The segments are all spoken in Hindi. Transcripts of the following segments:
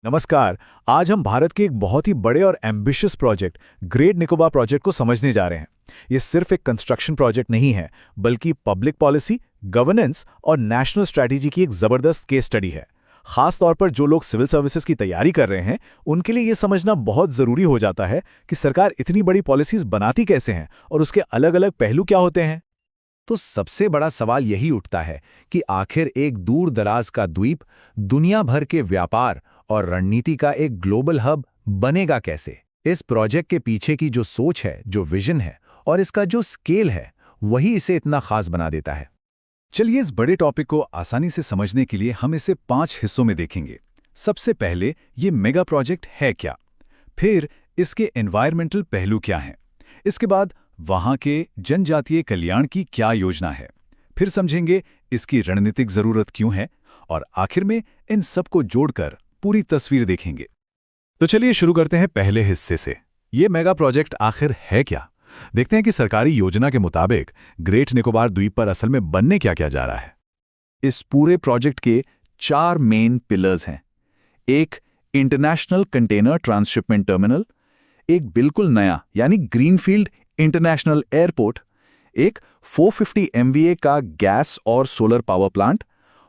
नमस्कार। आज हम भारत के एक बहुत ही बड़े और ambitious project great Nicobar project को समझने जा रहे हैं। ये सिर्फ एक कंस्ट्रक्शन प्रोजेक्ट नहीं है, बल्कि पब्लिक पॉलिसी, गवर्नेंस और नेशनल स्ट्रैटेजी की एक जबरदस्त केस स्टडी है। खास तौर पर जो लोग सिविल सर्विसेज की तैयारी कर रहे हैं, उनके लिए ये समझना बहुत जरूरी हो जाता है कि सरकार इतनी बड़ी पॉलिसीज बनाती कैसे हैं और उसके अलग अलग पहलू क्या होते हैं। तो सबसे बड़ा सवाल यही उठता है कि आखिर एक दूर दराज का द्वीप दुनिया भर के व्यापार और रणनीति का एक ग्लोबल हब बनेगा कैसे। इस प्रोजेक्ट के पीछे की जो सोच है, जो विजन है और इसका जो स्केल है, वही इसे इतना खास बना देता है। चलिए इस बड़े टॉपिक को आसानी से समझने के लिए हम इसे 5 हिस्सों में देखेंगे। सबसे पहले ये मेगा प्रोजेक्ट है क्या, फिर इसके एनवायरमेंटल पहलू क्या हैं, इसके बाद वहां के जनजातीय कल्याण की क्या योजना है, फिर समझेंगे इसकी रणनीतिक जरूरत क्यों है और आखिर में इन सबको जोड़कर पूरी तस्वीर देखेंगे। तो चलिए शुरू करते हैं पहले हिस्से से। ये मेगा प्रोजेक्ट आखिर है क्या। देखते हैं कि सरकारी योजना के मुताबिक ग्रेट निकोबार द्वीप पर असल में बनने क्या जा रहा है। इस पूरे प्रोजेक्ट के 4 मेन पिलर्स हैं। एक इंटरनेशनल कंटेनर ट्रांसशिपमेंट टर्मिनल, एक बिल्कुल नया यानी ग्रीनफील्ड इंटरनेशनल एयरपोर्ट, एक 450 MVA का गैस और सोलर पावर प्लांट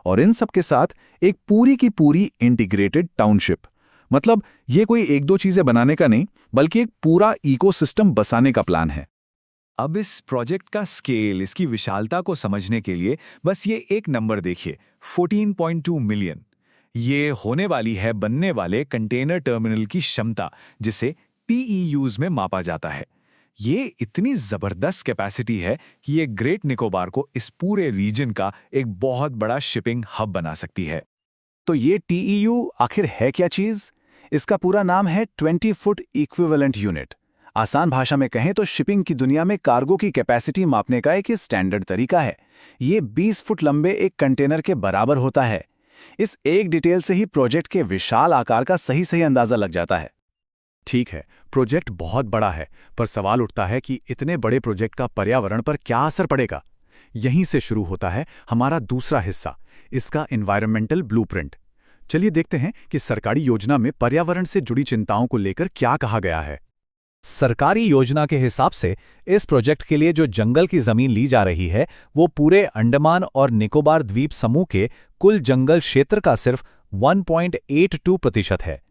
और इन सब के साथ एक पूरी की पूरी इंटीग्रेटेड टाउनशिप। मतलब ये कोई एक दो चीजें बनाने का नहीं, बल्कि एक पूरा इकोसिस्टम बसाने का प्लान है। अब इस प्रोजेक्ट का स्केल, इसकी विशालता को समझने के लिए बस ये एक नंबर देखिए, 14.2 मिलियन। ये होने वाली है बनने वाले कंटेनर टर्मिनल की क्षमता, जिसे TEUs में मापा जाता है। ये इतनी जबरदस्त कैपेसिटी है कि ये ग्रेट निकोबार को इस पूरे रीजन का एक बहुत बड़ा शिपिंग हब बना सकती है। तो ये TEU आखिर है क्या चीज? इसका पूरा नाम है 20 फुट इक्विवेलेंट यूनिट। आसान भाषा में कहें तो शिपिंग की दुनिया में कार्गो की कैपेसिटी मापने का एक स्टैंडर्ड तरीका है। ये 20 फुट लंबे एक कंटेनर के बराबर होता है। इस एक डिटेल से ही प्रोजेक्ट के विशाल आकार का सही अंदाजा लग जाता है। ठीक है, प्रोजेक्ट बहुत बड़ा है, पर सवाल उठता है कि इतने बड़े प्रोजेक्ट का पर्यावरण पर क्या असर पड़ेगा। यहीं से शुरू होता है हमारा दूसरा हिस्सा, इसका एनवायरमेंटल ब्लूप्रिंट। चलिए देखते हैं कि सरकारी योजना में पर्यावरण से जुड़ी चिंताओं को लेकर क्या कहा गया है। सरकारी योजना के हिसाब से इस प्रोजेक्ट के लिए जो जंगल की जमीन ली जा रही है, वो पूरे अंडमान और निकोबार द्वीप समूह के कुल जंगल क्षेत्र का सिर्फ 1.82% है।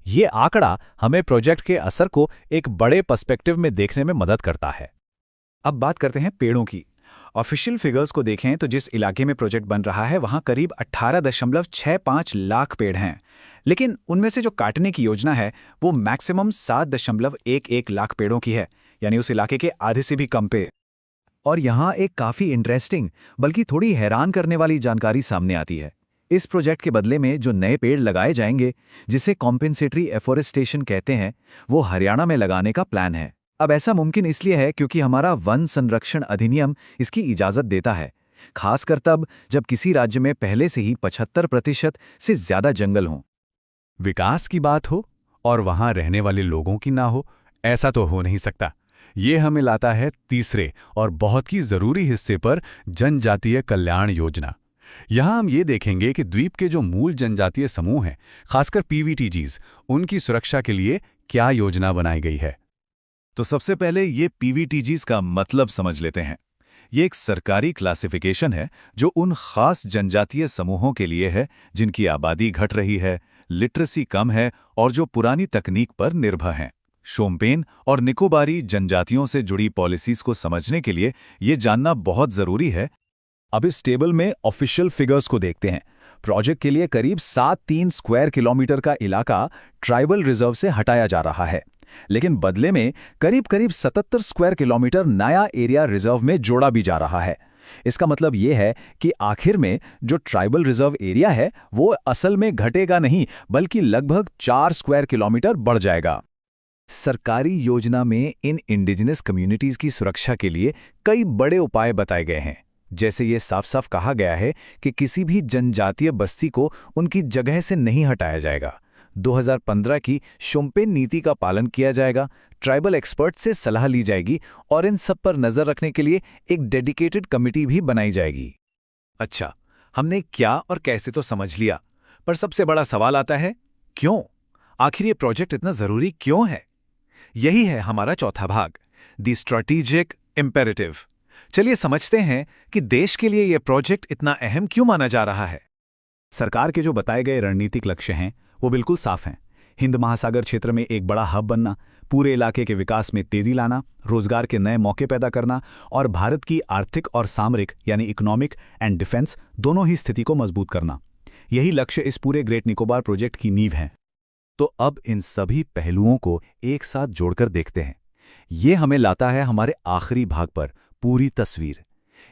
ये आंकड़ा हमें प्रोजेक्ट के असर को एक बड़े पर्सपेक्टिव में देखने में मदद करता है। अब बात करते हैं पेड़ों की। ऑफिशियल फिगर्स को देखें तो जिस इलाके में प्रोजेक्ट बन रहा है, वहां करीब 18.65 लाख पेड़ हैं। लेकिन उनमें से जो काटने की योजना है, वो मैक्सिमम 7.11 लाख पेड़ों की है, यानी उस इलाके के आधे से भी कम पे। और यहां एक काफी इंटरेस्टिंग, बल्कि थोड़ी हैरान करने वाली जानकारी सामने आती है। इस प्रोजेक्ट के बदले में जो नए पेड़ लगाए जाएंगे, जिसे कॉम्पेंसेटरी एफोरेस्टेशन कहते हैं, वो हरियाणा में लगाने का प्लान है। अब ऐसा मुमकिन इसलिए है क्योंकि हमारा वन संरक्षण अधिनियम इसकी इजाजत देता है, खासकर तब जब किसी राज्य में पहले से ही 75% से ज्यादा जंगल हों। विकास की बात हो और वहां रहने वाले लोगों की ना हो, ऐसा तो हो नहीं सकता। ये हमें लाता है तीसरे और बहुत ही जरूरी हिस्से पर, जनजातीय कल्याण योजना। यहां हम ये देखेंगे कि द्वीप के जो मूल जनजातीय समूह हैं, खासकर PVTGs, उनकी सुरक्षा के लिए क्या योजना बनाई गई है। तो सबसे पहले ये PVTGs का मतलब समझ लेते हैं। ये एक सरकारी क्लासिफिकेशन है जो उन खास जनजातीय समूहों के लिए है जिनकी आबादी घट रही है, लिटरेसी कम है और जो पुरानी तकनीक पर निर्भर हैं। शोम्पेन और निकोबारी जनजातियों से जुड़ी पॉलिसीज को समझने के लिए ये जानना बहुत जरूरी है। अब इस टेबल में ऑफिशियल फिगर्स को देखते हैं। प्रोजेक्ट के लिए करीब 7-3 स्क्वायर किलोमीटर का इलाका ट्राइबल रिजर्व से हटाया जा रहा है, लेकिन बदले में करीब 77 स्क्वायर किलोमीटर नया एरिया रिजर्व में जोड़ा भी जा रहा है। इसका मतलब यह है कि आखिर में जो ट्राइबल रिजर्व एरिया है, वो असल में घटेगा नहीं, बल्कि लगभग 4 स्क्वायर किलोमीटर बढ़ जाएगा। सरकारी योजना में इन इंडिजिनस कम्युनिटीज की सुरक्षा के लिए कई बड़े उपाय बताए गए हैं। जैसे ये साफ साफ कहा गया है कि किसी भी जनजातीय बस्ती को उनकी जगह से नहीं हटाया जाएगा। 2015 की शोम्पेन नीति का पालन किया जाएगा, ट्राइबल एक्सपर्ट से सलाह ली जाएगी और इन सब पर नजर रखने के लिए एक डेडिकेटेड कमिटी भी बनाई जाएगी। अच्छा, हमने क्या और कैसे तो समझ लिया, पर सबसे बड़ा सवाल आता है, क्यों? आखिर ये प्रोजेक्ट इतना जरूरी क्यों है? यही है हमारा चौथा भाग, द स्ट्रेटेजिक इम्पेरेटिव। चलिए समझते हैं कि देश के लिए यह प्रोजेक्ट इतना अहम क्यों माना जा रहा है। सरकार के जो बताए गए रणनीतिक लक्ष्य हैं वो बिल्कुल साफ हैं। हिंद महासागर क्षेत्र में एक बड़ा हब बनना, पूरे इलाके के विकास में तेजी लाना, रोजगार के नए मौके पैदा करना और भारत की आर्थिक और सामरिक यानी इकोनॉमिक एंड डिफेंस दोनों ही स्थिति को मजबूत करना। यही लक्ष्य इस पूरे ग्रेट निकोबार प्रोजेक्ट की नींव है। तो अब इन सभी पहलुओं को एक साथ जोड़कर देखते हैं। ये हमें लाता है हमारे आखिरी भाग पर, पूरी तस्वीर।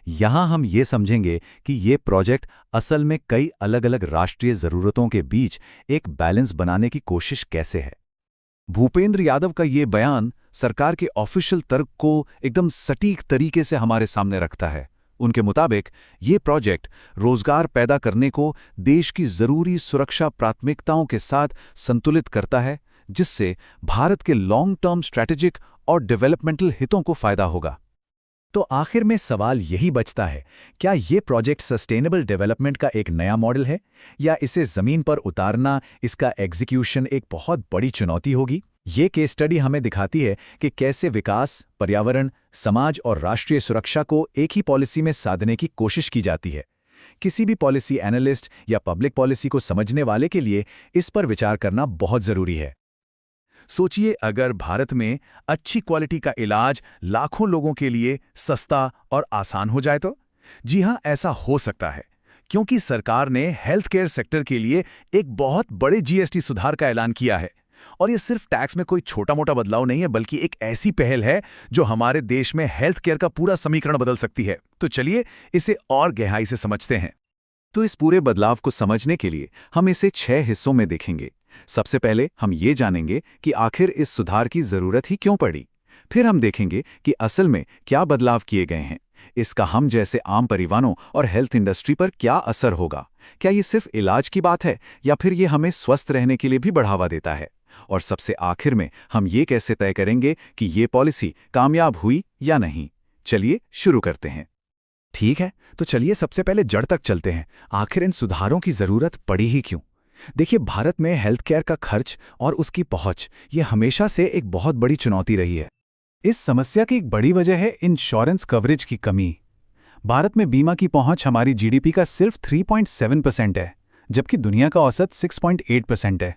यहां हम ये समझेंगे कि ये प्रोजेक्ट असल में कई अलग अलग राष्ट्रीय जरूरतों के बीच एक बैलेंस बनाने की कोशिश कैसे है। भूपेंद्र यादव का ये बयान सरकार के ऑफिशियल तर्क को एकदम सटीक तरीके से हमारे सामने रखता है। उनके मुताबिक ये प्रोजेक्ट रोजगार पैदा करने को देश की जरूरी सुरक्षा प्राथमिकताओं के साथ संतुलित करता है, जिससे भारत के लॉन्ग टर्म स्ट्रैटेजिक और डेवलपमेंटल हितों को फायदा होगा। तो आखिर में सवाल यही बचता है, क्या ये प्रोजेक्ट सस्टेनेबल डेवलपमेंट का एक नया मॉडल है या इसे जमीन पर उतारना, इसका एग्जीक्यूशन एक बहुत बड़ी चुनौती होगी? ये केस स्टडी हमें दिखाती है कि कैसे विकास, पर्यावरण, समाज और राष्ट्रीय सुरक्षा को एक ही पॉलिसी में साधने की कोशिश की जाती है। किसी भी पॉलिसी एनालिस्ट या पब्लिक पॉलिसी को समझने वाले के लिए इस पर विचार करना बहुत जरूरी है। सोचिए, अगर भारत में अच्छी क्वालिटी का इलाज लाखों लोगों के लिए सस्ता और आसान हो जाए तो? जी हां, ऐसा हो सकता है, क्योंकि सरकार ने हेल्थ केयर सेक्टर के लिए एक बहुत बड़े जीएसटी सुधार का ऐलान किया है। और ये सिर्फ टैक्स में कोई छोटा मोटा बदलाव नहीं है, बल्कि एक ऐसी पहल है जो हमारे देश में हेल्थ केयर का पूरा समीकरण बदल सकती है। तो चलिए इसे और गहराई से समझते हैं। तो इस पूरे बदलाव को समझने के लिए हम इसे 6 हिस्सों में देखेंगे। सबसे पहले हम ये जानेंगे कि आखिर इस सुधार की जरूरत ही क्यों पड़ी। फिर हम देखेंगे कि असल में क्या बदलाव किए गए हैं, इसका हम जैसे आम परिवारों और हेल्थ इंडस्ट्री पर क्या असर होगा। क्या ये सिर्फ इलाज की बात है या फिर ये हमें स्वस्थ रहने के लिए भी बढ़ावा देता है। और सबसे आखिर में हम ये कैसे तय करेंगे कि ये पॉलिसी कामयाब हुई या नहीं। चलिए शुरू करते हैं। ठीक है, तो चलिए सबसे पहले जड़ तक चलते हैं। आखिर इन सुधारों की जरूरत पड़ी ही क्यों? देखिए, भारत में हेल्थ केयर का खर्च और उसकी पहुंच ये हमेशा से एक बहुत बड़ी चुनौती रही है। इस समस्या की एक बड़ी वजह है इंश्योरेंस कवरेज की कमी। भारत में बीमा की पहुंच हमारी जीडीपी का सिर्फ 3.7% है, जबकि दुनिया का औसत 6.8% है।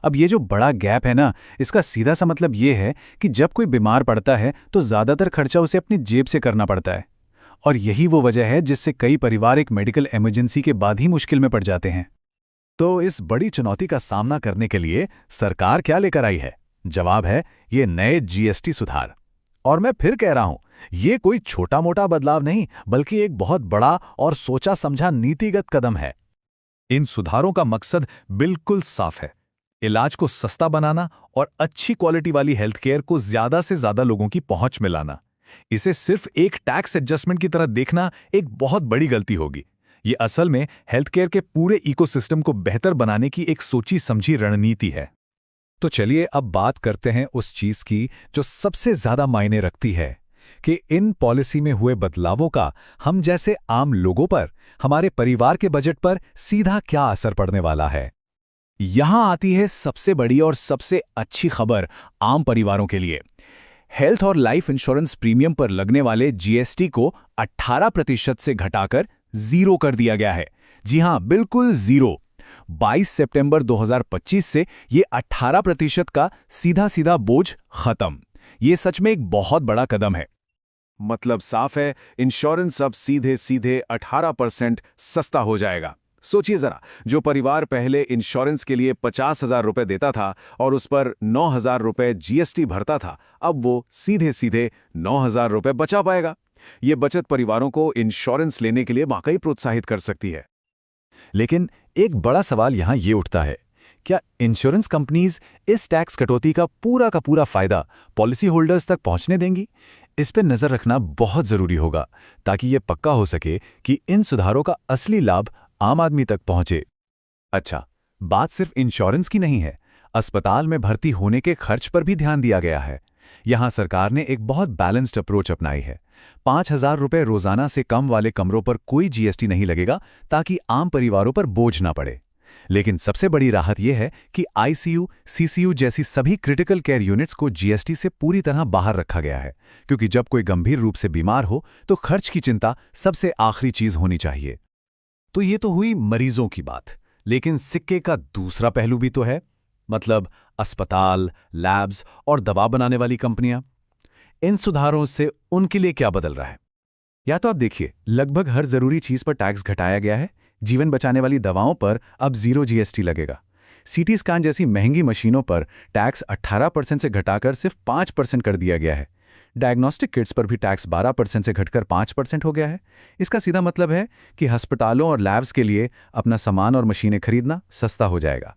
अब ये जो बड़ा गैप है ना, इसका सीधा सा मतलब ये है कि जब कोई बीमार पड़ता है तो ज़्यादातर खर्चा उसे अपनी जेब से करना पड़ता है। और यही वो वजह है जिससे कई परिवार एक मेडिकल इमरजेंसी के बाद ही मुश्किल में पड़ जाते हैं। तो इस बड़ी चुनौती का सामना करने के लिए सरकार क्या लेकर आई है? जवाब है ये नए जीएसटी सुधार। और मैं फिर कह रहा हूं, ये कोई छोटा मोटा बदलाव नहीं, बल्कि एक बहुत बड़ा और सोचा समझा नीतिगत कदम है। इन सुधारों का मकसद बिल्कुल साफ है, इलाज को सस्ता बनाना और अच्छी क्वालिटी वाली हेल्थ केयर को ज्यादा से ज्यादा लोगों की पहुंच में लाना। इसे सिर्फ एक टैक्स एडजस्टमेंट की तरह देखना एक बहुत बड़ी गलती होगी। ये असल में हेल्थ केयर के पूरे इकोसिस्टम को बेहतर बनाने की एक सोची समझी रणनीति है। तो चलिए अब बात करते हैं उस चीज की जो सबसे ज्यादा मायने रखती है कि इन पॉलिसी में हुए बदलावों का हम जैसे आम लोगों पर, हमारे परिवार के बजट पर सीधा क्या असर पड़ने वाला है। यहां आती है सबसे बड़ी और सबसे अच्छी खबर आम परिवारों के लिए। हेल्थ और लाइफ इंश्योरेंस प्रीमियम पर लगने वाले जीएसटी को 18% से घटाकर 0 कर दिया गया है। जी हां, बिल्कुल 0। 22 सितंबर 2025 से ये 18% का सीधा सीधा बोझ खत्म। ये सच में एक बहुत बड़ा कदम है। मतलब साफ है, इंश्योरेंस अब सीधे सीधे 18% सस्ता हो जाएगा। सोचिए जरा, जो परिवार पहले इंश्योरेंस के लिए 50,000 रुपए देता था और उस पर 9,000 रुपए जीएसटी भरता था, अब वो सीधे सीधे 9,000 रुपए बचा पाएगा। ये बचत परिवारों को इंश्योरेंस लेने के लिए वाकई प्रोत्साहित कर सकती है। लेकिन एक बड़ा सवाल यहां ये उठता है, क्या इंश्योरेंस कंपनीज इस टैक्स कटौती का पूरा फायदा पॉलिसी होल्डर्स तक पहुंचने देंगी? इस पर नजर रखना बहुत जरूरी होगा ताकि यह पक्का हो सके कि इन सुधारों का असली लाभ आम आदमी तक पहुंचे। अच्छा, बात सिर्फ इंश्योरेंस की नहीं है, अस्पताल में भर्ती होने के खर्च पर भी ध्यान दिया गया है। यहां सरकार ने एक बहुत बैलेंस्ड अप्रोच अपनाई है। 5,000 रुपए रोजाना से कम वाले कमरों पर कोई जीएसटी नहीं लगेगा ताकि आम परिवारों पर बोझ ना पड़े। लेकिन सबसे बड़ी राहत यह है कि आईसीयू, सीसीयू जैसी सभी क्रिटिकल केयर यूनिट्स को जीएसटी से पूरी तरह बाहर रखा गया है, क्योंकि जब कोई गंभीर रूप से बीमार हो तो खर्च की चिंता सबसे आखिरी चीज होनी चाहिए। तो ये तो हुई मरीजों की बात, लेकिन सिक्के का दूसरा पहलू भी तो है, मतलब अस्पताल, लैब्स और दवा बनाने वाली कंपनियां। इन सुधारों से उनके लिए क्या बदल रहा है? या तो आप देखिए, लगभग हर जरूरी चीज पर टैक्स घटाया गया है। जीवन बचाने वाली दवाओं पर अब 0 जीएसटी लगेगा। सीटी स्कैन जैसी महंगी मशीनों पर टैक्स 18% से घटाकर सिर्फ 5% कर दिया गया है। डायग्नोस्टिक किट्स पर भी टैक्स 12% से घटकर 5% हो गया है। इसका सीधा मतलब है कि अस्पतालों और लैब्स के लिए अपना सामान और मशीनें खरीदना सस्ता हो जाएगा।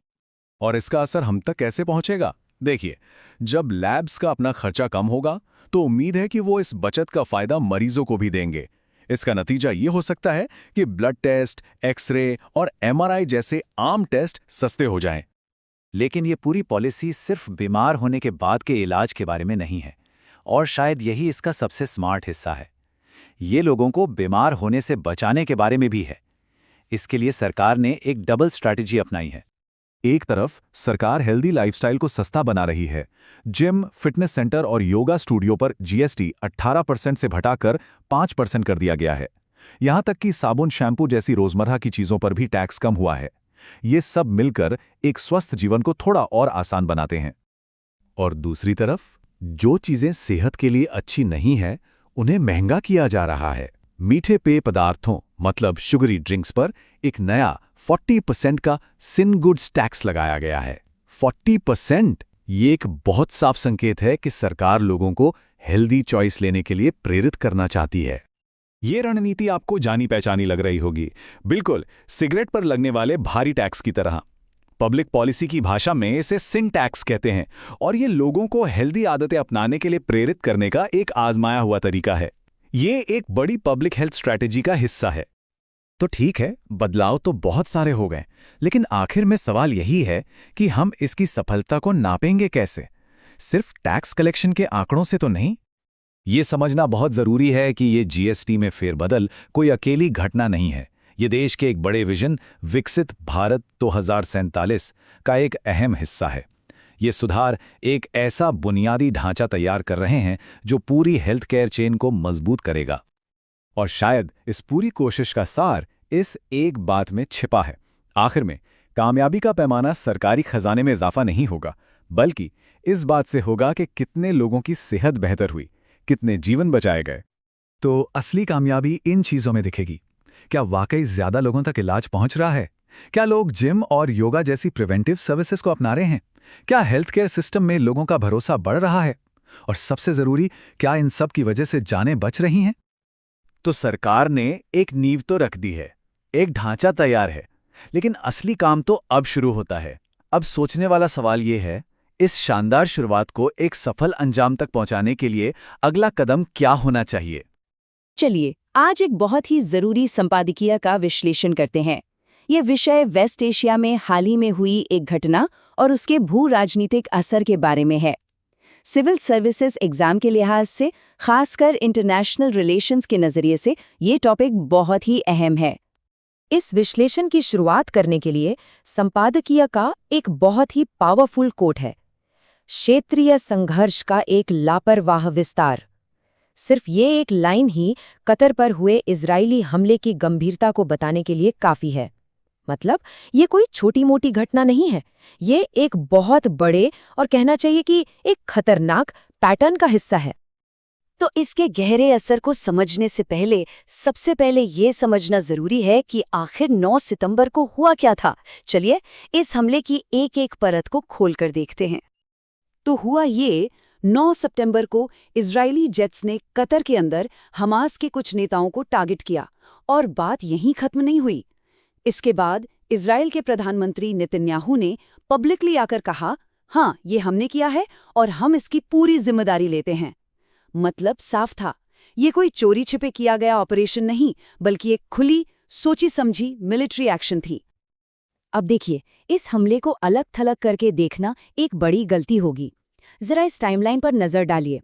और इसका असर हम तक कैसे पहुंचेगा? देखिए, जब लैब्स का अपना खर्चा कम होगा तो उम्मीद है कि वो इस बचत का फायदा मरीजों को भी देंगे। इसका नतीजा ये हो सकता है कि ब्लड टेस्ट, एक्सरे और एमआरआई जैसे आम टेस्ट सस्ते हो जाएं। लेकिन ये पूरी पॉलिसी सिर्फ बीमार होने के बाद के इलाज के बारे में नहीं है, और शायद यही इसका सबसे स्मार्ट हिस्सा है। ये लोगों को बीमार होने से बचाने के बारे में भी है। इसके लिए सरकार ने एक डबल स्ट्रैटेजी अपनाई है। एक तरफ सरकार हेल्दी लाइफस्टाइल को सस्ता बना रही है। जिम, फिटनेस सेंटर और योगा स्टूडियो पर जीएसटी 18% से घटाकर 5% कर दिया गया है। यहां तक कि साबुन, शैम्पू जैसी रोजमर्रा की चीजों पर भी टैक्स कम हुआ है। ये सब मिलकर एक स्वस्थ जीवन को थोड़ा और आसान बनाते हैं। और दूसरी तरफ, जो चीजें सेहत के लिए अच्छी नहीं है, उन्हें महंगा किया जा रहा है। मीठे पेय पदार्थों, मतलब शुगरी ड्रिंक्स पर एक नया 40% का सिन गुड्स टैक्स लगाया गया है। 40%! ये एक बहुत साफ संकेत है कि सरकार लोगों को हेल्दी चॉइस लेने के लिए प्रेरित करना चाहती है। ये रणनीति आपको जानी पहचानी लग रही होगी। बिल्कुल, सिगरेट पर लगने वाले भारी टैक्स की तरह। पब्लिक पॉलिसी की भाषा में इसे सिन टैक्स कहते हैं, और ये लोगों को हेल्दी आदतें अपनाने के लिए प्रेरित करने का एक आजमाया हुआ तरीका है। ये एक बड़ी पब्लिक हेल्थ स्ट्रैटेजी का हिस्सा है। तो ठीक है, बदलाव तो बहुत सारे हो गए, लेकिन आखिर में सवाल यही है कि हम इसकी सफलता को नापेंगे कैसे? सिर्फ टैक्स कलेक्शन के आंकड़ों से तो नहीं। ये समझना बहुत जरूरी है कि ये जीएसटी में फेरबदल कोई अकेली घटना नहीं है। ये देश के एक बड़े विजन, विकसित भारत 2047 का एक अहम हिस्सा है। ये सुधार एक ऐसा बुनियादी ढांचा तैयार कर रहे हैं जो पूरी हेल्थ केयर चेन को मजबूत करेगा। और शायद इस पूरी कोशिश का सार इस एक बात में छिपा है। आखिर में कामयाबी का पैमाना सरकारी खजाने में इजाफा नहीं होगा, बल्कि इस बात से होगा कि कितने लोगों की सेहत बेहतर हुई, कितने जीवन बचाए गए। तो असली कामयाबी इन चीजों में दिखेगी। क्या वाकई ज्यादा लोगों तक इलाज पहुंच रहा है? क्या लोग जिम और योगा जैसी प्रिवेंटिव सर्विसेज को अपना रहे हैं? क्या हेल्थ केयर सिस्टम में लोगों का भरोसा बढ़ रहा है? और सबसे जरूरी, क्या इन सब की वजह से जानें बच रही हैं? तो सरकार ने एक नींव तो रख दी है, एक ढांचा तैयार है, लेकिन असली काम तो अब शुरू होता है। अब सोचने वाला सवाल ये है, इस शानदार शुरुआत को एक सफल अंजाम तक पहुंचाने के लिए अगला कदम क्या होना चाहिए? चलिए आज एक बहुत ही जरूरी संपादकीय का विश्लेषण करते हैं। यह विषय वेस्ट एशिया में हाल ही में हुई एक घटना और उसके भू राजनीतिक असर के बारे में है। सिविल सर्विसेज एग्जाम के लिहाज से, खासकर इंटरनेशनल रिलेशंस के नजरिए से, ये टॉपिक बहुत ही अहम है। इस विश्लेषण की शुरुआत करने के लिए संपादकीय का एक बहुत ही पावरफुल कोट है, क्षेत्रीय संघर्ष का एक लापरवाह विस्तार। सिर्फ ये एक लाइन ही कतर पर हुए इजरायली हमले की गंभीरता को बताने के लिए काफी है। मतलब ये कोई छोटी मोटी घटना नहीं है, ये एक बहुत बड़े और कहना चाहिए कि एक खतरनाक पैटर्न का हिस्सा है। तो इसके गहरे असर को समझने से पहले सबसे पहले ये समझना जरूरी है कि आखिर 9 सितंबर को हुआ क्या था। चलिए इस हमले की एक एक परत को खोलकर देखते हैं। तो हुआ ये, 9 सितंबर को इजरायली जेट्स ने कतर के अंदर हमास के कुछ नेताओं को टारगेट किया, और बात यहीं खत्म नहीं हुई। इसके बाद इजराइल के प्रधानमंत्री नेतन्याहू ने पब्लिकली आकर कहा, हाँ ये हमने किया है और हम इसकी पूरी जिम्मेदारी लेते हैं। मतलब साफ था, ये कोई चोरी छिपे किया गया ऑपरेशन नहीं, बल्कि एक खुली, सोची समझी मिलिट्री एक्शन थी। अब देखिए, इस हमले को अलग थलग करके देखना एक बड़ी गलती होगी। जरा इस टाइमलाइन पर नजर डालिए।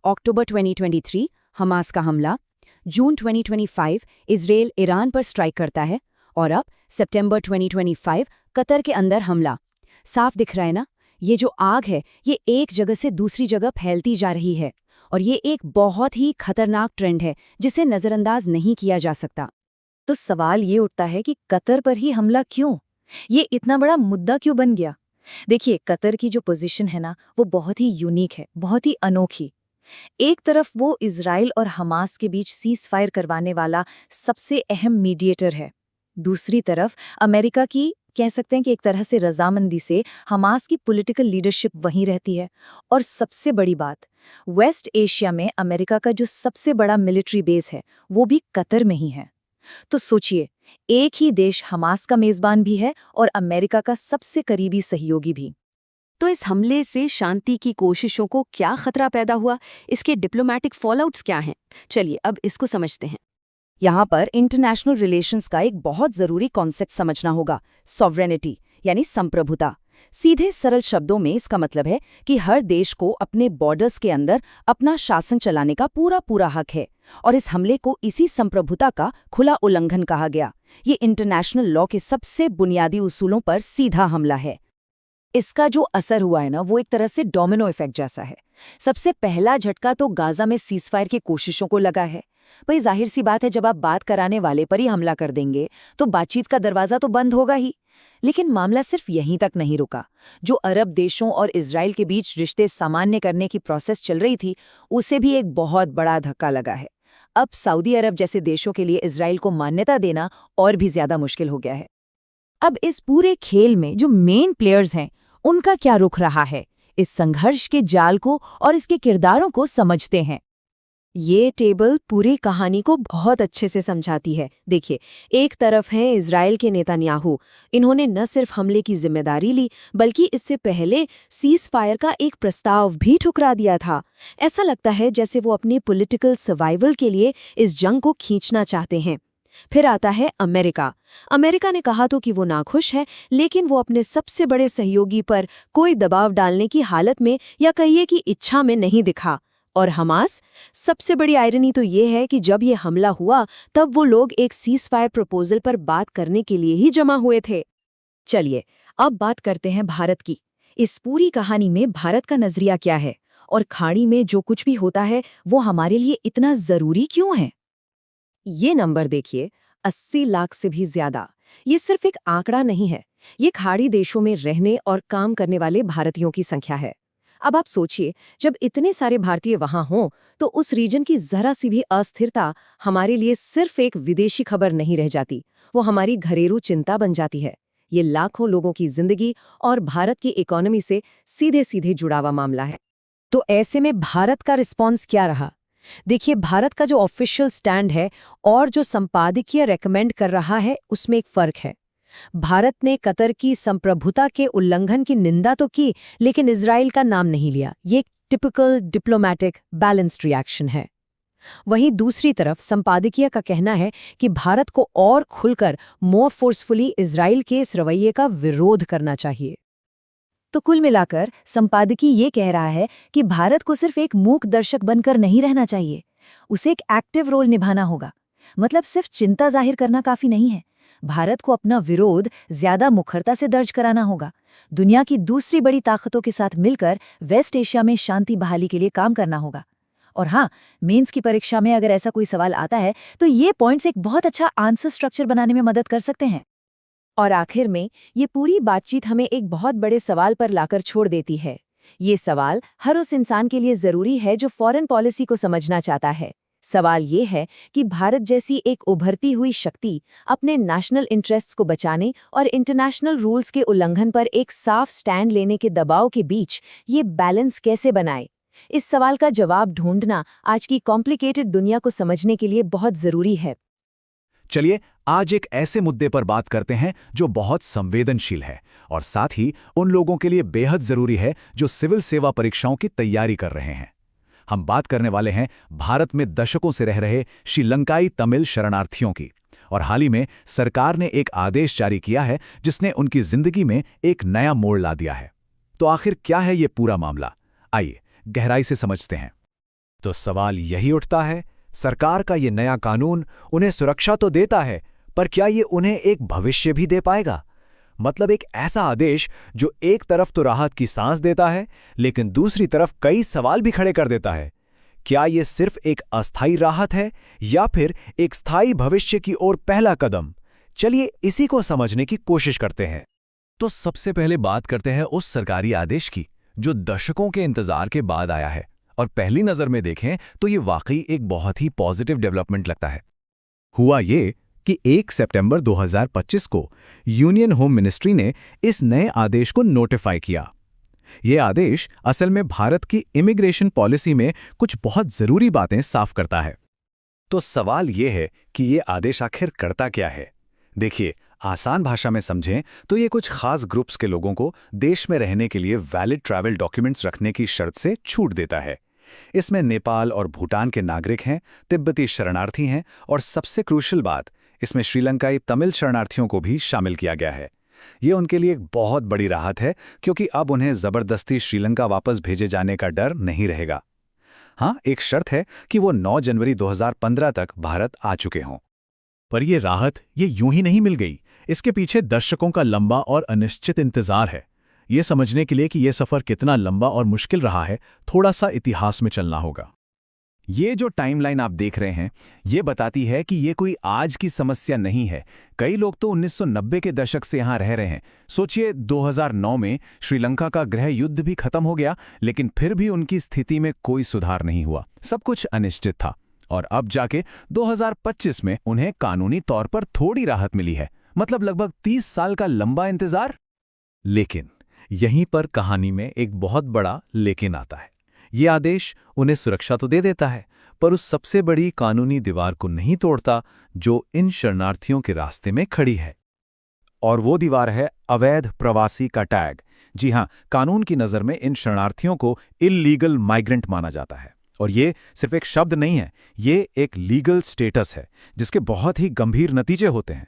अक्टूबर 2023 हमास का हमला, जून 2025 इजराइल ईरान पर स्ट्राइक करता है, और अब सितंबर 2025 कतर के अंदर हमला। साफ दिख रहा है ना, ये जो आग है ये एक जगह से दूसरी जगह फैलती जा रही है और ये एक बहुत ही खतरनाक ट्रेंड है जिसे नज़रअंदाज नहीं किया जा सकता। तो सवाल ये उठता है कि कतर पर ही हमला क्यों? ये इतना बड़ा मुद्दा क्यों बन गया? देखिए, कतर की जो पोजीशन है ना वो बहुत ही यूनिक है, बहुत ही अनोखी। एक तरफ वो इजराइल और हमास के बीच सीज फायर करवाने वाला सबसे अहम मीडिएटर है। दूसरी तरफ अमेरिका की कह सकते हैं कि एक तरह से रजामंदी से हमास की पॉलिटिकल लीडरशिप वहीं रहती है। और सबसे बड़ी बात, वेस्ट एशिया में अमेरिका का जो सबसे बड़ा मिलिट्री बेस है वो भी कतर में ही है। तो सोचिए, एक ही देश हमास का मेजबान भी है और अमेरिका का सबसे करीबी सहयोगी भी। तो इस हमले से शांति की कोशिशों को क्या खतरा पैदा हुआ? इसके डिप्लोमैटिक फॉलोआउट्स क्या हैं? चलिए अब इसको समझते हैं। यहाँ पर इंटरनेशनल रिलेशंस का एक बहुत जरूरी कॉन्सेप्ट समझना होगा, सॉवरेनिटी यानी संप्रभुता। सीधे सरल शब्दों में इसका मतलब है कि हर देश को अपने बॉर्डर्स के अंदर अपना शासन चलाने का पूरा हक है और इस हमले को इसी संप्रभुता का खुला उल्लंघन कहा गया। ये इंटरनेशनल लॉ के सबसे बुनियादी उसूलों पर सीधा हमला है। इसका जो असर हुआ है ना वो एक तरह से डोमिनो इफेक्ट जैसा है। सबसे पहला झटका तो गाजा में सीजफायर की कोशिशों को लगा है। भाई जाहिर सी बात है, जब आप बात कराने वाले पर ही हमला कर देंगे तो बातचीत का दरवाजा तो बंद होगा ही। लेकिन मामला सिर्फ यहीं तक नहीं रुका। जो अरब देशों और इजराइल के बीच रिश्ते सामान्य करने की प्रोसेस चल रही थी उसे भी एक बहुत बड़ा धक्का लगा है। अब सऊदी अरब जैसे देशों के लिए इजराइल को मान्यता देना और भी ज्यादा मुश्किल हो गया है। अब इस पूरे खेल में जो मेन प्लेयर्स हैं उनका क्या रुख रहा है, इस संघर्ष के जाल को और इसके किरदारों को समझते हैं। ये टेबल पूरी कहानी को बहुत अच्छे से समझाती है। देखिए, एक तरफ है इजराइल के नेतन्याहू। इन्होंने न सिर्फ हमले की जिम्मेदारी ली बल्कि इससे पहले सीज फायर का एक प्रस्ताव भी ठुकरा दिया था। ऐसा लगता है जैसे वो अपनी पॉलिटिकल सर्वाइवल के लिए इस जंग को खींचना चाहते हैं। फिर आता है अमेरिका। अमेरिका ने कहा तो कि वो नाखुश है, लेकिन वो अपने सबसे बड़े सहयोगी पर कोई दबाव डालने की हालत में या कहिए कि इच्छा में नहीं दिखा। और हमास, सबसे बड़ी आयरनी तो ये है कि जब ये हमला हुआ तब वो लोग एक सीज फायर प्रपोजल पर बात करने के लिए ही जमा हुए थे। चलिए अब बात करते हैं भारत की। इस पूरी कहानी में भारत का नजरिया क्या है और खाड़ी में जो कुछ भी होता है वो हमारे लिए इतना जरूरी क्यों है? ये नंबर देखिए, 80 लाख से भी ज्यादा। ये सिर्फ एक आंकड़ा नहीं है, ये खाड़ी देशों में रहने और काम करने वाले भारतीयों की संख्या है। अब आप सोचिए, जब इतने सारे भारतीय वहां हों तो उस रीजन की जरा सी भी अस्थिरता हमारे लिए सिर्फ एक विदेशी खबर नहीं रह जाती, वो हमारी घरेलू चिंता बन जाती है। ये लाखों लोगों की जिंदगी और भारत की इकोनॉमी से सीधे सीधे जुड़ा हुआ मामला है। तो ऐसे में भारत का रिस्पॉन्स क्या रहा? देखिए, भारत का जो ऑफिशियल स्टैंड है और जो संपादकीय रेकमेंड कर रहा है उसमें एक फर्क है। भारत ने कतर की संप्रभुता के उल्लंघन की निंदा तो की, लेकिन इजराइल का नाम नहीं लिया। ये एक टिपिकल डिप्लोमैटिक बैलेंस्ड रिएक्शन है। वहीं दूसरी तरफ संपादकीय का कहना है कि भारत को और खुलकर मोर फोर्सफुली इजराइल के इस रवैये का विरोध करना चाहिए। तो कुल मिलाकर संपादकीय ये कह रहा है कि भारत को सिर्फ एक मूक दर्शक बनकर नहीं रहना चाहिए, उसे एक एक्टिव रोल निभाना होगा। मतलब सिर्फ चिंता जाहिर करना काफी नहीं है, भारत को अपना विरोध ज्यादा मुखरता से दर्ज कराना होगा। दुनिया की दूसरी बड़ी ताकतों के साथ मिलकर वेस्ट एशिया में शांति बहाली के लिए काम करना होगा। और हाँ, मेंस की परीक्षा में अगर ऐसा कोई सवाल आता है तो ये पॉइंट्स एक बहुत अच्छा आंसर स्ट्रक्चर बनाने में मदद कर सकते हैं। और आखिर में ये पूरी बातचीत हमें एक बहुत बड़े सवाल पर लाकर छोड़ देती है। ये सवाल हर उस इंसान के लिए जरूरी है जो फॉरेन पॉलिसी को समझना चाहता है। सवाल ये है कि भारत जैसी एक उभरती हुई शक्ति अपने नेशनल इंटरेस्ट्स को बचाने और इंटरनेशनल रूल्स के उल्लंघन पर एक साफ स्टैंड लेने के दबाव के बीच ये बैलेंस कैसे बनाए? इस सवाल का जवाब ढूंढना आज की कॉम्प्लिकेटेड दुनिया को समझने के लिए बहुत जरूरी है। चलिए आज एक ऐसे मुद्दे पर बात करते हैं जो बहुत संवेदनशील है और साथ ही उन लोगों के लिए बेहद जरूरी है जो सिविल सेवा परीक्षाओं की तैयारी कर रहे हैं। हम बात करने वाले हैं भारत में दशकों से रह रहे श्रीलंकाई तमिल शरणार्थियों की। और हाल ही में सरकार ने एक आदेश जारी किया है जिसने उनकी जिंदगी में एक नया मोड़ ला दिया है। तो आखिर क्या है ये पूरा मामला? आइए गहराई से समझते हैं। तो सवाल यही उठता है, सरकार का ये नया कानून उन्हें सुरक्षा तो देता है, पर क्या ये उन्हें एक भविष्य भी दे पाएगा? मतलब एक ऐसा आदेश जो एक तरफ तो राहत की सांस देता है, लेकिन दूसरी तरफ कई सवाल भी खड़े कर देता है। क्या ये सिर्फ एक अस्थायी राहत है या फिर एक स्थायी भविष्य की ओर पहला कदम? चलिए इसी को समझने की कोशिश करते हैं। तो सबसे पहले बात करते हैं उस सरकारी आदेश की जो दशकों के इंतजार के बाद आया है, और पहली नजर में देखें तो ये वाकई एक बहुत ही पॉजिटिव डेवलपमेंट लगता है। हुआ ये कि 1 सितंबर 2025 को यूनियन होम मिनिस्ट्री ने इस नए आदेश को नोटिफाई किया। ये आदेश असल में भारत की इमिग्रेशन पॉलिसी में कुछ बहुत जरूरी बातें साफ करता है। तो सवाल ये है कि ये आदेश आखिर करता क्या है? देखिए, आसान भाषा में समझें तो ये कुछ खास ग्रुप्स के लोगों को देश में रहने के लिए वैलिड ट्रैवल डॉक्यूमेंट्स रखने की शर्त से छूट देता है। इसमें नेपाल और भूटान के नागरिक हैं, तिब्बती शरणार्थी हैं और सबसे क्रूशियल बात, इसमें श्रीलंकाई तमिल शरणार्थियों को भी शामिल किया गया है। ये उनके लिए एक बहुत बड़ी राहत है क्योंकि अब उन्हें जबरदस्ती श्रीलंका वापस भेजे जाने का डर नहीं रहेगा। हाँ, एक शर्त है कि वो 9 जनवरी 2015 तक भारत आ चुके हों। पर ये राहत ये यूं ही नहीं मिल गई। इसके पीछे दशकों का लंबा और अनिश्चित इंतजार है। ये समझने के लिए कि ये सफ़र कितना लंबा और मुश्किल रहा है, थोड़ा सा इतिहास में चलना होगा। ये जो टाइमलाइन आप देख रहे हैं, ये बताती है कि ये कोई आज की समस्या नहीं है। कई लोग तो 1990 के दशक से यहाँ रह रहे हैं। सोचिए, 2009 में श्रीलंका का गृह युद्ध भी खत्म हो गया, लेकिन फिर भी उनकी स्थिति में कोई सुधार नहीं हुआ। सब कुछ अनिश्चित था। और अब जाके 2025 में उन्हें कानूनी तौर पर थोड़ी राहत मिली है। मतलब लगभग 30 साल का लंबा इंतजार। लेकिन यहीं पर कहानी में एक बहुत बड़ा लेकिन आता है। ये आदेश उन्हें सुरक्षा तो दे देता है, पर उस सबसे बड़ी कानूनी दीवार को नहीं तोड़ता जो इन शरणार्थियों के रास्ते में खड़ी है। और वो दीवार है अवैध प्रवासी का टैग। जी हां, कानून की नज़र में इन शरणार्थियों को इल्लीगल माइग्रेंट माना जाता है। और ये सिर्फ एक शब्द नहीं है, ये एक लीगल स्टेटस है जिसके बहुत ही गंभीर नतीजे होते हैं।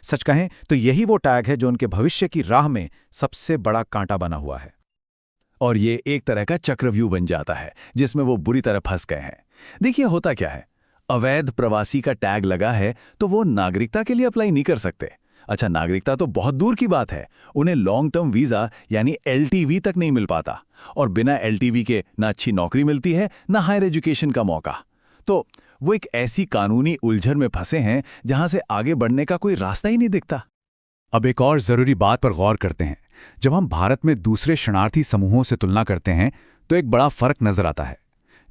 सच कहें तो यही वो टैग है जो उनके भविष्य की राह में सबसे बड़ा कांटा बना हुआ है। और ये एक तरह का चक्रव्यूह बन जाता है जिसमें वो बुरी तरह फंस गए हैं। देखिए, होता क्या है, अवैध प्रवासी का टैग लगा है तो वो नागरिकता के लिए अप्लाई नहीं कर सकते। अच्छा, नागरिकता तो बहुत दूर की बात है, उन्हें लॉन्ग टर्म वीज़ा यानी LTV तक नहीं मिल पाता। और बिना LTV के ना अच्छी नौकरी मिलती है, ना हायर एजुकेशन का मौका। तो वो एक ऐसी कानूनी उलझन में फंसे हैं जहां से आगे बढ़ने का कोई रास्ता ही नहीं दिखता। अब एक और जरूरी बात पर गौर करते हैं। जब हम भारत में दूसरे शरणार्थी समूहों से तुलना करते हैं तो एक बड़ा फर्क नजर आता है।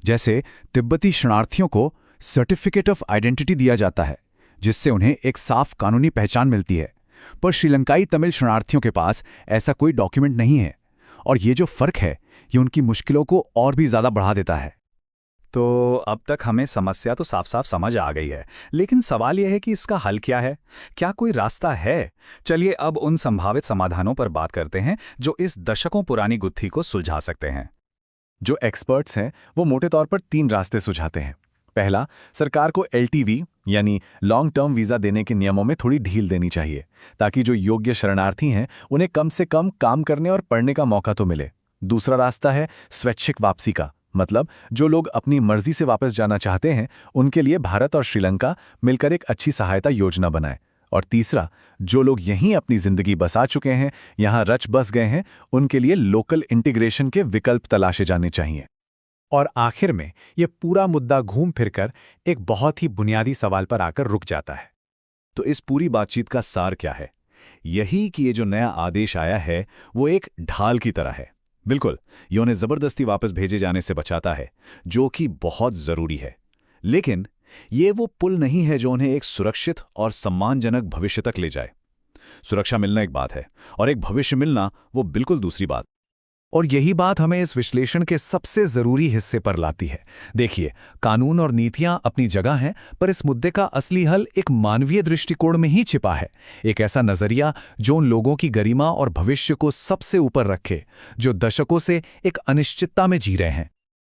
जैसे तिब्बती शरणार्थियों को सर्टिफिकेट ऑफ आइडेंटिटी दिया जाता है, जिससे उन्हें एक साफ कानूनी पहचान मिलती है, पर श्रीलंकाई तमिल शरणार्थियों के पास ऐसा कोई डॉक्यूमेंट नहीं है। और ये जो फर्क है, ये उनकी मुश्किलों को और भी ज्यादा बढ़ा देता है। तो अब तक हमें समस्या तो साफ साफ समझ आ गई है, लेकिन सवाल यह है कि इसका हल क्या है? क्या कोई रास्ता है? चलिए अब उन संभावित समाधानों पर बात करते हैं जो इस दशकों पुरानी गुत्थी को सुलझा सकते हैं। जो एक्सपर्ट्स हैं वो मोटे तौर पर 3 रास्ते सुझाते हैं। पहला, सरकार को LTV यानी लॉन्ग टर्म वीज़ा देने के नियमों में थोड़ी ढील देनी चाहिए, ताकि जो योग्य शरणार्थी हैं उन्हें कम से कम काम करने और पढ़ने का मौका तो मिले। दूसरा रास्ता है स्वैच्छिक वापसी का, मतलब जो लोग अपनी मर्जी से वापस जाना चाहते हैं उनके लिए भारत और श्रीलंका मिलकर एक अच्छी सहायता योजना बनाए। और तीसरा, जो लोग यहीं अपनी जिंदगी बसा चुके हैं, यहाँ रच बस गए हैं, उनके लिए लोकल इंटीग्रेशन के विकल्प तलाशे जाने चाहिए। और आखिर में ये पूरा मुद्दा घूम फिरकर एक बहुत ही बुनियादी सवाल पर आकर रुक जाता है। तो इस पूरी बातचीत का सार क्या है? यही कि ये जो नया आदेश आया है वो एक ढाल की तरह है। बिल्कुल, ये उन्हें जबरदस्ती वापस भेजे जाने से बचाता है, जो कि बहुत जरूरी है। लेकिन ये वो पुल नहीं है जो उन्हें एक सुरक्षित और सम्मानजनक भविष्य तक ले जाए। सुरक्षा मिलना एक बात है और एक भविष्य मिलना वो बिल्कुल दूसरी बात। और यही बात हमें इस विश्लेषण के सबसे जरूरी हिस्से पर लाती है। देखिए, कानून और नीतियां अपनी जगह हैं, पर इस मुद्दे का असली हल एक मानवीय दृष्टिकोण में ही छिपा है। एक ऐसा नजरिया जो उन लोगों की गरिमा और भविष्य को सबसे ऊपर रखे, जो दशकों से एक अनिश्चितता में जी रहे हैं।